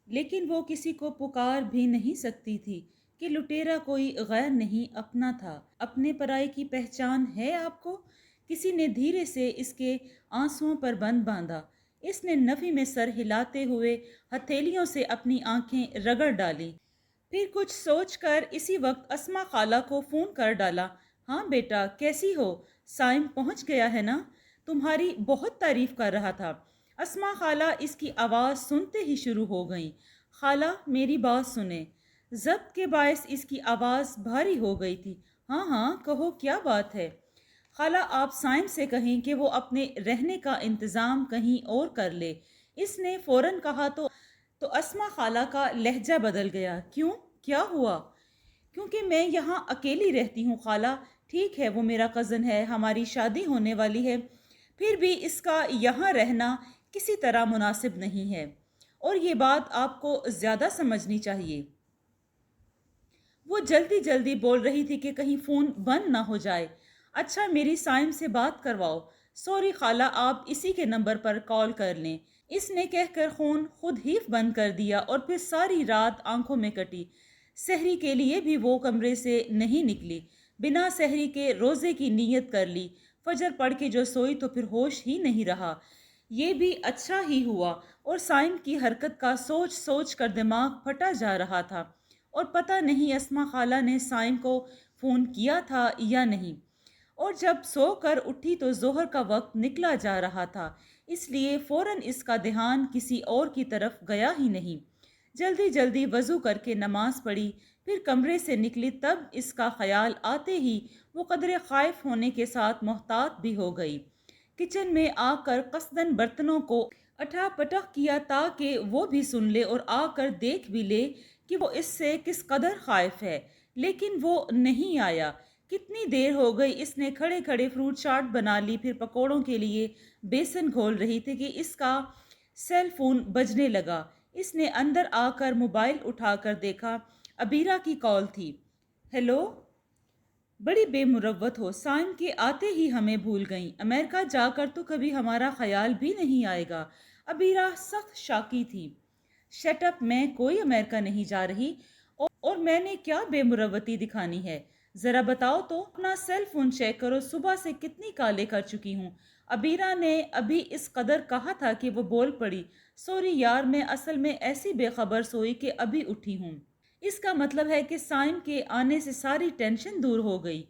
لیکن وہ کسی کو پکار بھی نہیں سکتی تھی کہ لٹیرا کوئی غیر نہیں اپنا تھا۔ اپنے پرائے کی پہچان ہے آپ کو؟ کسی نے دھیرے سے اس کے آنسوؤں پر بند باندھا۔ اس نے نفی میں سر ہلاتے ہوئے ہتھیلیوں سے اپنی آنکھیں رگڑ ڈالی، پھر کچھ سوچ کر اسی وقت اسما خالہ کو فون کر ڈالا۔ ہاں بیٹا، کیسی ہو؟ سائم پہنچ گیا ہے نا؟ تمہاری بہت تعریف کر رہا تھا۔ اسما خالہ اس کی آواز سنتے ہی شروع ہو گئیں۔ خالہ میری بات سنیں۔ ضبط کے باعث اس کی آواز بھاری ہو گئی تھی۔ ہاں ہاں کہو، کیا بات ہے؟ خالہ آپ سائم سے کہیں کہ وہ اپنے رہنے کا انتظام کہیں اور کر لے۔ اس نے فوراً کہا تو اسما خالہ کا لہجہ بدل گیا۔ کیوں؟ کیا ہوا؟ کیونکہ میں یہاں اکیلی رہتی ہوں خالہ۔ ٹھیک ہے وہ میرا کزن ہے، ہماری شادی ہونے والی ہے، پھر بھی اس کا یہاں رہنا کسی طرح مناسب نہیں ہے، اور یہ بات آپ کو زیادہ سمجھنی چاہیے۔ وہ جلدی جلدی بول رہی تھی کہ کہیں فون بند نہ ہو جائے۔ اچھا میری سائم سے بات کرواؤ۔ سوری خالہ، آپ اسی کے نمبر پر کال کر لیں۔ اس نے کہہ کر فون خود ہی بند کر دیا اور پھر ساری رات آنکھوں میں کٹی۔ سحری کے لیے بھی وہ کمرے سے نہیں نکلی۔ بنا سحری کے روزے کی نیت کر لی۔ فجر پڑھ کے جو سوئی تو پھر ہوش ہی نہیں رہا۔ یہ بھی اچھا ہی ہوا، اور سائم کی حرکت کا سوچ سوچ کر دماغ پھٹا جا رہا تھا، اور پتہ نہیں اسما خالہ نے سائم کو فون کیا تھا یا نہیں، اور جب سو کر اٹھی تو ظہر کا وقت نکلا جا رہا تھا، اس لیے فوراً اس کا دھیان کسی اور کی طرف گیا ہی نہیں۔ جلدی جلدی وضو کر کے نماز پڑھی، پھر کمرے سے نکلی، تب اس کا خیال آتے ہی وہ قدرے خائف ہونے کے ساتھ محتاط بھی ہو گئی۔ کچن میں آ کر قصداً برتنوں کو اٹھا پٹک کیا تاکہ وہ بھی سن لے اور آ کر دیکھ بھی لے کہ وہ اس سے کس قدر خائف ہے، لیکن وہ نہیں آیا۔ کتنی دیر ہو گئی اس نے کھڑے کھڑے فروٹ چاٹ بنا لی، پھر پکوڑوں کے لیے بیسن گھول رہی تھی کہ اس کا سیل فون بجنے لگا۔ اس نے اندر آ کر موبائل اٹھا کر دیکھا، عبیرہ کی کال تھی۔ ہیلو، بڑی بے مروت ہو، سائم کے آتے ہی ہمیں بھول گئیں، امریکہ جا کر تو کبھی ہمارا خیال بھی نہیں آئے گا۔ عبیرہ سخت شاکی تھی۔ شٹ اپ، میں کوئی امریکہ نہیں جا رہی، اور میں نے کیا بے مروتی دکھانی ہے؟ ذرا بتاؤ تو، اپنا سیل فون چیک کرو، صبح سے کتنی کالیں کر چکی ہوں۔ عبیرہ نے ابھی اس قدر کہا تھا کہ وہ بول پڑی، سوری یار، میں اصل میں ایسی بے خبر سوئی کہ ابھی اٹھی ہوں۔ اس کا مطلب ہے کہ سائم کے آنے سے ساری ٹینشن دور ہو گئی۔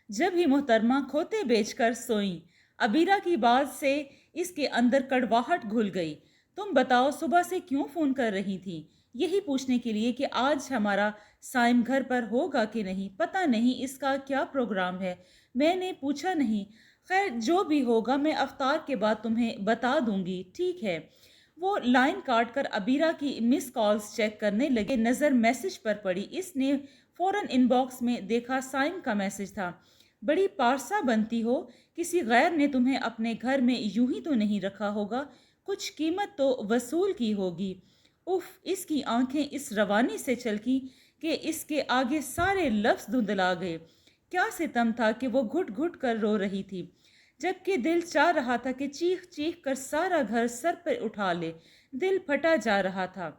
جب ہی محترمہ کھوتے بیچ کر سوئیں۔ عبیرہ کی بات سے اس کے اندر کڑواہٹ گھل گئی۔ تم بتاؤ صبح سے کیوں فون کر رہی تھی؟ یہی پوچھنے کے لیے کہ آج ہمارا سائم گھر پر ہوگا کہ نہیں؟ پتہ نہیں اس کا کیا پروگرام ہے، میں نے پوچھا نہیں۔ خیر جو بھی ہوگا میں افطار کے بعد تمہیں بتا دوں گی، ٹھیک ہے؟ وہ لائن کاٹ کر عبیرہ کی مس کالز چیک کرنے لگے۔ نظر میسج پر پڑی۔ اس نے فوراً ان باکس میں دیکھا، سائم کا میسج تھا۔ بڑی پارسا بنتی ہو، کسی غیر نے تمہیں اپنے گھر میں یوں ہی تو نہیں رکھا ہوگا، کچھ قیمت تو وصول کی ہوگی۔ اف، اس کی آنکھیں اس روانی سے چھلکی کہ اس کے آگے سارے لفظ دھندلا گئے۔ کیا ستم تھا کہ وہ گھٹ گھٹ کر رو رہی تھی، جبکہ دل چاہ رہا تھا کہ چیخ چیخ کر سارا گھر سر پر اٹھا لے۔ دل پھٹا جا رہا تھا۔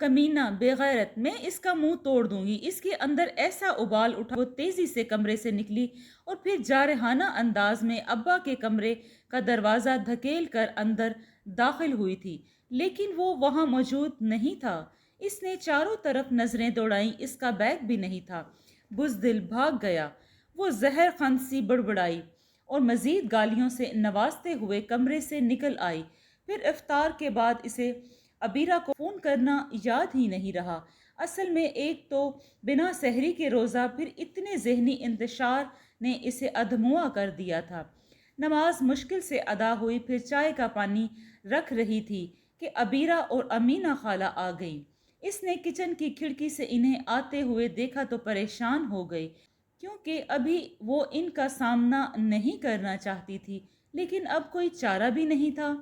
کمینہ بے غیرت، میں اس کا منہ توڑ دوں گی۔ اس کے اندر ایسا ابال اٹھا، وہ تیزی سے کمرے سے نکلی اور پھر جارحانہ انداز میں ابا کے کمرے کا دروازہ دھکیل کر اندر داخل ہوئی تھی، لیکن وہ وہاں موجود نہیں تھا۔ اس نے چاروں طرف نظریں دوڑائیں، اس کا بیگ بھی نہیں تھا۔ بزدل بھاگ گیا۔ وہ زہر خند سی بڑبڑائی اور مزید گالیوں سے نوازتے ہوئے کمرے سے نکل آئی۔ پھر افطار کے بعد اسے عبیرہ کو فون کرنا یاد ہی نہیں رہا۔ اصل میں ایک تو بنا سحری کے روزہ، پھر اتنے ذہنی انتشار نے اسے ادھموا کر دیا تھا۔ نماز مشکل سے ادا ہوئی، پھر چائے کا پانی رکھ رہی تھی کہ عبیرہ اور امینہ خالہ آ گئیں۔ اس نے کچن کی کھڑکی سے انہیں آتے ہوئے دیکھا تو پریشان ہو گئی، کیونکہ ابھی وہ ان کا سامنا نہیں کرنا چاہتی تھی، لیکن اب کوئی چارہ بھی نہیں تھا۔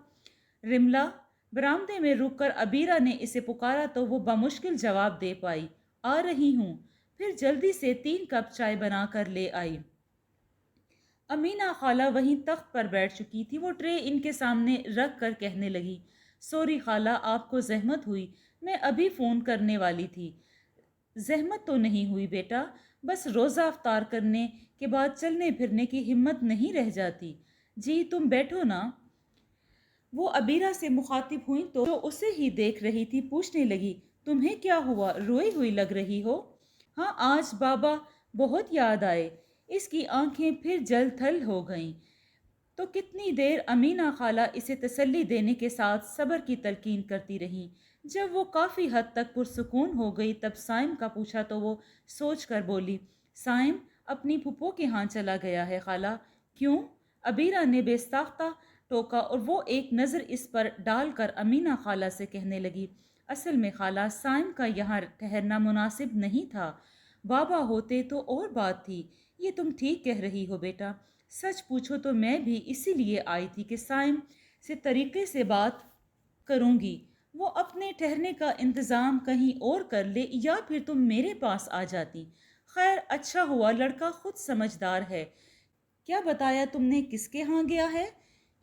رملہ، برآمدے میں رک کر عبیرہ نے اسے پکارا تو وہ بمشکل جواب دے پائی، آ رہی ہوں۔ پھر جلدی سے 3 کپ چائے بنا کر لے آئی۔ امینہ خالہ وہیں تخت پر بیٹھ چکی تھی۔ وہ ٹرے ان کے سامنے رکھ کر کہنے لگی، سوری خالہ، آپ کو زحمت ہوئی، میں ابھی فون کرنے والی تھی۔ زحمت تو نہیں ہوئی بیٹا، بس روزہ افطار کرنے کے بعد چلنے پھرنے کی ہمت نہیں رہ جاتی۔ جی تم بیٹھو نا۔ وہ عبیرہ سے مخاطب ہوئی تو جو اسے ہی دیکھ رہی تھی پوچھنے لگی، تمہیں کیا ہوا، روئی ہوئی لگ رہی ہو؟ ہاں آج بابا بہت یاد آئے۔ اس کی آنکھیں پھر جل تھل ہو گئیں۔ تو کتنی دیر امینہ خالہ اسے تسلی دینے کے ساتھ صبر کی تلقین کرتی رہیں۔ جب وہ کافی حد تک پرسکون ہو گئی تب سائم کا پوچھا تو وہ سوچ کر بولی، سائم اپنی پھپھو کے ہاں چلا گیا ہے خالہ۔ کیوں؟ عبیرہ نے بے ساختہ ٹوکا اور وہ ایک نظر اس پر ڈال کر امینہ خالہ سے کہنے لگی، اصل میں خالہ سائم کا یہاں ٹھہرنا مناسب نہیں تھا۔ بابا ہوتے تو اور بات تھی۔ یہ تم ٹھیک کہہ رہی ہو بیٹا۔ سچ پوچھو تو میں بھی اسی لیے آئی تھی کہ سائم سے طریقے سے بات کروں گی، وہ اپنے ٹھہرنے کا انتظام کہیں اور کر لے، یا پھر تم میرے پاس آ جاتی۔ خیر اچھا ہوا، لڑکا خود سمجھدار ہے۔ کیا بتایا تم نے، کس کے ہاں گیا ہے؟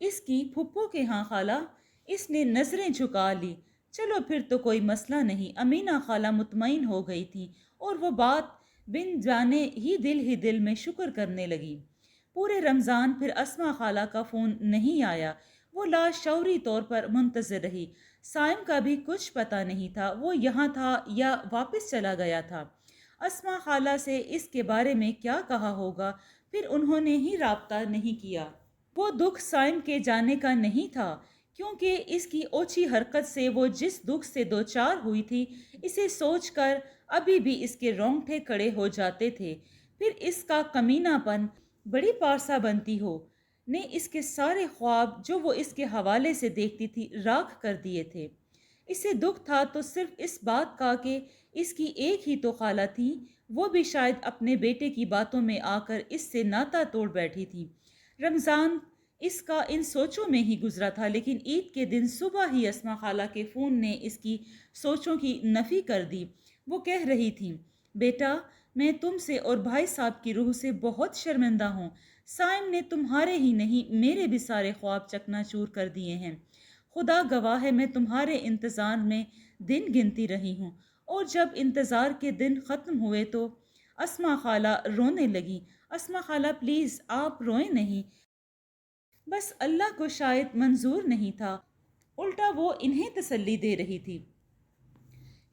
اس کی پھپھو کے ہاں خالہ۔ اس نے نظریں جھکا لی۔ چلو پھر تو کوئی مسئلہ نہیں۔ امینہ خالہ مطمئن ہو گئی تھی اور وہ بات بن جانے ہی دل میں شکر کرنے لگی۔ پورے رمضان پھر اسما خالہ کا فون نہیں آیا۔ وہ لاشعوری طور پر منتظر رہی۔ سائم کا بھی کچھ پتہ نہیں تھا، وہ یہاں تھا یا واپس چلا گیا تھا۔ اسما خالہ سے اس کے بارے میں کیا کہا ہوگا، پھر انہوں نے ہی رابطہ نہیں کیا۔ وہ دکھ سائم کے جانے کا نہیں تھا، کیونکہ اس کی اوچھی حرکت سے وہ جس دکھ سے دوچار ہوئی تھی، اسے سوچ کر ابھی بھی اس کے رونگٹے کھڑے ہو جاتے تھے۔ پھر اس کا کمینہ پن، بڑی پارسا بنتی ہو، نے اس کے سارے خواب جو وہ اس کے حوالے سے دیکھتی تھی راکھ کر دیے تھے۔ اسے دکھ تھا تو صرف اس بات کا کہ اس کی ایک ہی تو خالہ تھی، وہ بھی شاید اپنے بیٹے کی باتوں میں آ کر اس سے ناتا توڑ بیٹھی تھی۔ رمضان اس کا ان سوچوں میں ہی گزرا تھا، لیکن عید کے دن صبح ہی اسما خالہ کے فون نے اس کی سوچوں کی نفی کر دی۔ وہ کہہ رہی تھیں، بیٹا میں تم سے اور بھائی صاحب کی روح سے بہت شرمندہ ہوں۔ سائم نے تمہارے ہی نہیں میرے بھی سارے خواب چکنا چور کر دیے ہیں۔ خدا گواہ ہے میں تمہارے انتظار میں دن گنتی رہی ہوں، اور جب انتظار کے دن ختم ہوئے تو اسما خالہ رونے لگی۔ اسما خالہ پلیز آپ روئیں نہیں، بس اللہ کو شاید منظور نہیں تھا، الٹا وہ انہیں تسلی دے رہی تھی۔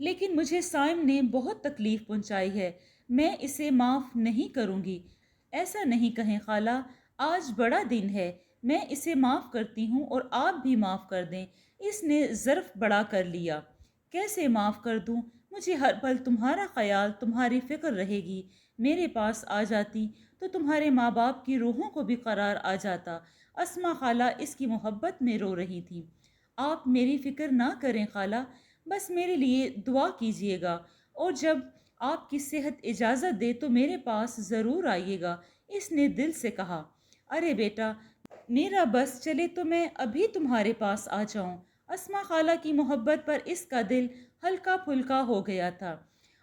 لیکن مجھے سائم نے بہت تکلیف پہنچائی ہے، میں اسے معاف نہیں کروں گی۔ ایسا نہیں کہیں خالہ، آج بڑا دن ہے، میں اسے معاف کرتی ہوں اور آپ بھی معاف کر دیں۔ اس نے ظرف بڑا کر لیا۔ کیسے معاف کر دوں؟ مجھے ہر پل تمہارا خیال، تمہاری فکر رہے گی۔ میرے پاس آ جاتی تو تمہارے ماں باپ کی روحوں کو بھی قرار آ جاتا۔ اسما خالہ اس کی محبت میں رو رہی تھی۔ آپ میری فکر نہ کریں خالہ، بس میرے لیے دعا کیجیے گا، اور جب آپ کی صحت اجازت دے تو میرے پاس ضرور آئیے گا۔ اس نے دل سے کہا، ارے بیٹا میرا بس چلے تو میں ابھی تمہارے پاس آ جاؤں۔ اسما خالہ کی محبت پر اس کا دل ہلکا پھلکا ہو گیا تھا،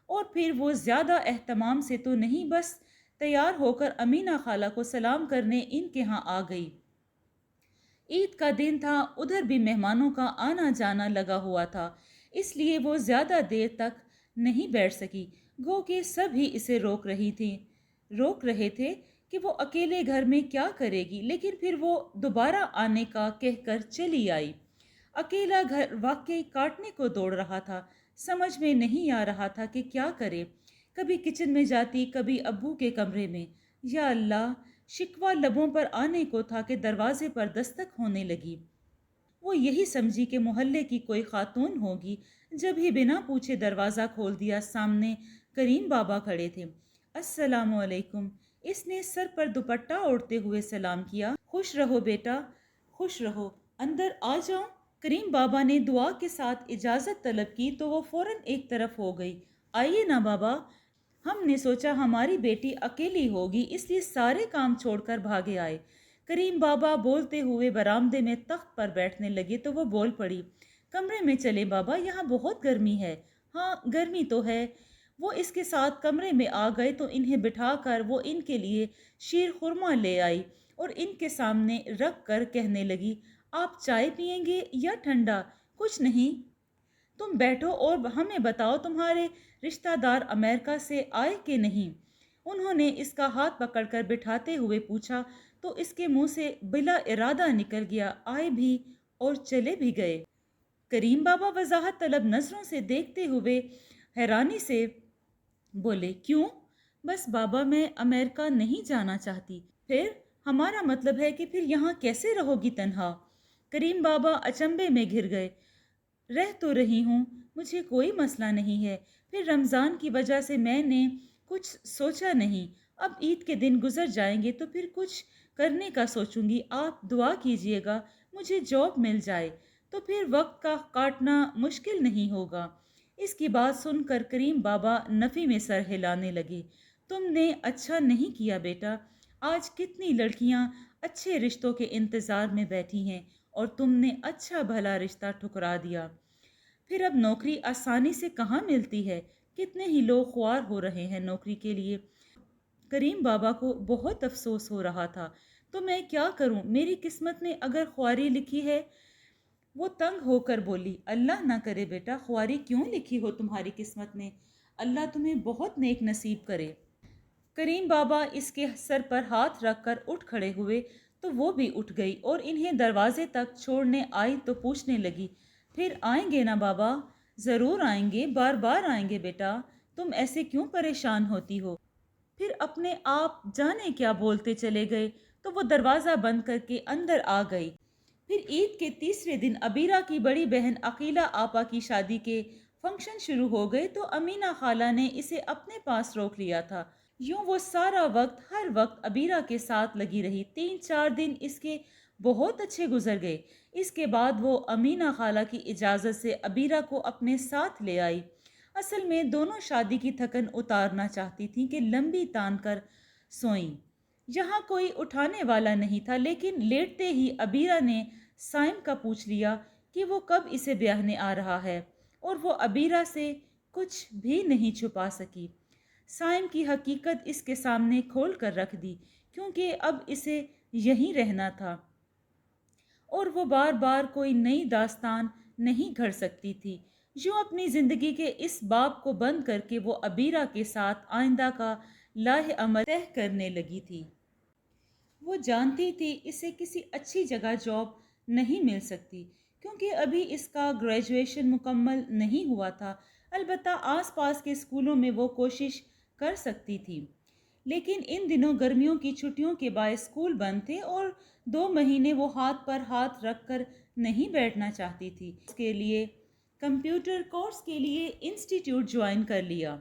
اور پھر وہ زیادہ اہتمام سے تو نہیں، بس تیار ہو کر امینہ خالہ کو سلام کرنے ان کے ہاں آ گئی۔ عید کا دن تھا، ادھر بھی مہمانوں کا آنا جانا لگا ہوا تھا۔ اس لیے وہ زیادہ دیر تک نہیں بیٹھ سکی، گو کہ سب ہی اسے روک رہے تھے کہ وہ اکیلے گھر میں کیا کرے گی، لیکن پھر وہ دوبارہ آنے کا کہہ کر چلی آئی۔ اکیلا گھر واقعی کاٹنے کو دوڑ رہا تھا، سمجھ میں نہیں آ رہا تھا کہ کیا کرے۔ کبھی کچن میں جاتی، کبھی ابو کے کمرے میں۔ یا اللہ، شکوہ لبوں پر آنے کو تھا کہ دروازے پر دستک ہونے لگی۔ وہ یہی سمجھی کہ محلے کی کوئی خاتون ہوگی، جب ہی بنا پوچھے دروازہ کھول دیا۔ سامنے کریم بابا کھڑے تھے۔ السلام علیکم، اس نے سر پر دوپٹہ اوڑھتے ہوئے سلام کیا۔ خوش رہو بیٹا، خوش رہو، اندر آ جاؤں؟ کریم بابا نے دعا کے ساتھ اجازت طلب کی تو وہ فوراً ایک طرف ہو گئی۔ آئیے نا بابا، ہم نے سوچا ہماری بیٹی اکیلی ہوگی، اس لیے سارے کام چھوڑ کر بھاگے آئے۔ کریم بابا بولتے ہوئے برآمدے میں تخت پر بیٹھنے لگے تو وہ بول پڑی، کمرے میں چلے بابا، یہاں بہت گرمی ہے۔ ہاں گرمی تو ہے۔ وہ اس کے ساتھ کمرے میں آ گئے تو انہیں بٹھا کر وہ ان کے لیے شیر خورما لے آئی اور ان کے سامنے رکھ کر کہنے لگی، آپ چائے پیئیں گے یا ٹھنڈا؟ کچھ نہیں، تم بیٹھو اور ہمیں بتاؤ تمہارے رشتہ دار امریکہ سے آئے کہ نہیں؟ انہوں نے اس کا ہاتھ پکڑ کر بٹھاتے ہوئے پوچھا تو اس کے منہ سے بلا ارادہ نکل گیا، آئے بھی اور چلے بھی گئے۔ کریم بابا وضاحت طلب نظروں سے دیکھتے ہوئے حیرانی سے بولے، کیوں؟ بس بابا، میں امریکہ نہیں جانا چاہتی۔ پھر ہمارا مطلب ہے کہ پھر یہاں کیسے رہو گی تنہا؟ کریم بابا اچنبے میں گھر گئے۔ رہ تو رہی ہوں، مجھے کوئی مسئلہ نہیں ہے، پھر رمضان کی وجہ سے میں نے کچھ سوچا نہیں، اب عید کے دن گزر جائیں گے تو پھر کچھ کرنے کا سوچوں گی۔ آپ دعا کیجیے گا مجھے جاب مل جائے تو پھر وقت کا کاٹنا مشکل نہیں ہوگا۔ اس کی بات سن کر کریم بابا نفی میں سر ہلانے لگے۔ تم نے اچھا نہیں کیا بیٹا، آج کتنی لڑکیاں اچھے رشتوں کے انتظار میں بیٹھی ہیں اور تم نے اچھا بھلا رشتہ ٹھکرا دیا۔ پھر اب نوکری آسانی سے کہاں ملتی ہے، کتنے ہی لوگ خوار ہو رہے ہیں نوکری کے لیے۔ کریم بابا کو بہت افسوس ہو رہا تھا، تو میں کیا کروں، میری قسمت میں اگر خواری لکھی ہے۔ وہ تنگ ہو کر بولی، اللہ نہ کرے بیٹا، خواری کیوں لکھی ہو تمہاری قسمت میں، اللہ تمہیں بہت نیک نصیب کرے۔ کریم بابا اس کے سر پر ہاتھ رکھ کر اٹھ کھڑے ہوئے تو وہ بھی اٹھ گئی اور انہیں دروازے تک چھوڑنے آئی تو پوچھنے لگی، پھر آئیں گے نا بابا؟ ضرور آئیں گے، بار بار آئیں گے بیٹا، تم ایسے کیوں پریشان ہوتی ہو؟ پھر اپنے آپ جانے کیا بولتے چلے گئے تو وہ دروازہ بند کر کے اندر آ گئی۔ پھر عید کے تیسرے دن عبیرہ کی بڑی بہن عقیلہ آپا کی شادی کے فنکشن شروع ہو گئے تو امینہ خالہ نے اسے اپنے پاس روک لیا تھا۔ یوں وہ سارا وقت ہر وقت عبیرہ کے ساتھ لگی رہی۔ 3-4 دن اس کے بہت اچھے گزر گئے۔ اس کے بعد وہ امینہ خالہ کی اجازت سے عبیرہ کو اپنے ساتھ لے آئی۔ اصل میں دونوں شادی کی تھکن اتارنا چاہتی تھیں کہ لمبی تان کر سوئیں۔ یہاں کوئی اٹھانے والا نہیں تھا، لیکن لیٹتے ہی عبیرہ نے سائم کا پوچھ لیا کہ وہ کب اسے بیاہنے آ رہا ہے، اور وہ عبیرہ سے کچھ بھی نہیں چھپا سکی۔ سائم کی حقیقت اس کے سامنے کھول کر رکھ دی، کیونکہ اب اسے یہیں رہنا تھا اور وہ بار بار کوئی نئی داستان نہیں گھڑ سکتی تھی۔ یوں اپنی زندگی کے اس باب کو بند کر کے وہ عبیرہ کے ساتھ آئندہ کا لاہ عمل طے کرنے لگی تھی۔ وہ جانتی تھی اسے کسی اچھی جگہ جاب نہیں مل سکتی، کیونکہ ابھی اس کا گریجویشن مکمل نہیں ہوا تھا۔ البتہ آس پاس کے اسکولوں میں وہ کوشش کر سکتی تھی، لیکن ان دنوں گرمیوں کی چھٹیوں کے باعث اسکول بند تھے اور 2 مہینے وہ ہاتھ پر ہاتھ رکھ کر نہیں بیٹھنا چاہتی تھی۔ اس کے لیے کمپیوٹر کورس کے لیے انسٹیٹیوٹ جوائن کر لیا۔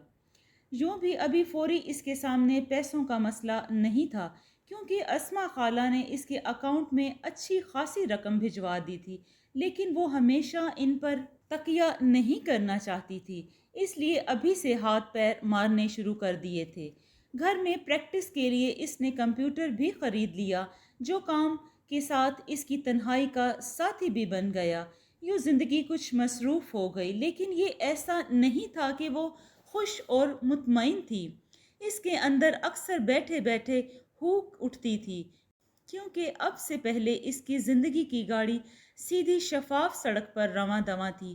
یوں بھی ابھی فوری اس کے سامنے پیسوں کا مسئلہ نہیں تھا، کیونکہ اسما خالہ نے اس کے اکاؤنٹ میں اچھی خاصی رقم بھجوا دی تھی، لیکن وہ ہمیشہ ان پر تکیہ نہیں کرنا چاہتی تھی، اس لیے ابھی سے ہاتھ پیر مارنے شروع کر دیے تھے۔ گھر میں پریکٹس کے لیے اس نے کمپیوٹر بھی خرید لیا، جو کام کے ساتھ اس کی تنہائی کا ساتھی بھی بن گیا۔ یوں زندگی کچھ مصروف ہو گئی، لیکن یہ ایسا نہیں تھا کہ وہ خوش اور مطمئن تھی۔ اس کے اندر اکثر بیٹھے بیٹھے ہوک اٹھتی تھی، کیونکہ اب سے پہلے اس کی زندگی کی گاڑی سیدھی شفاف سڑک پر رواں دواں تھی،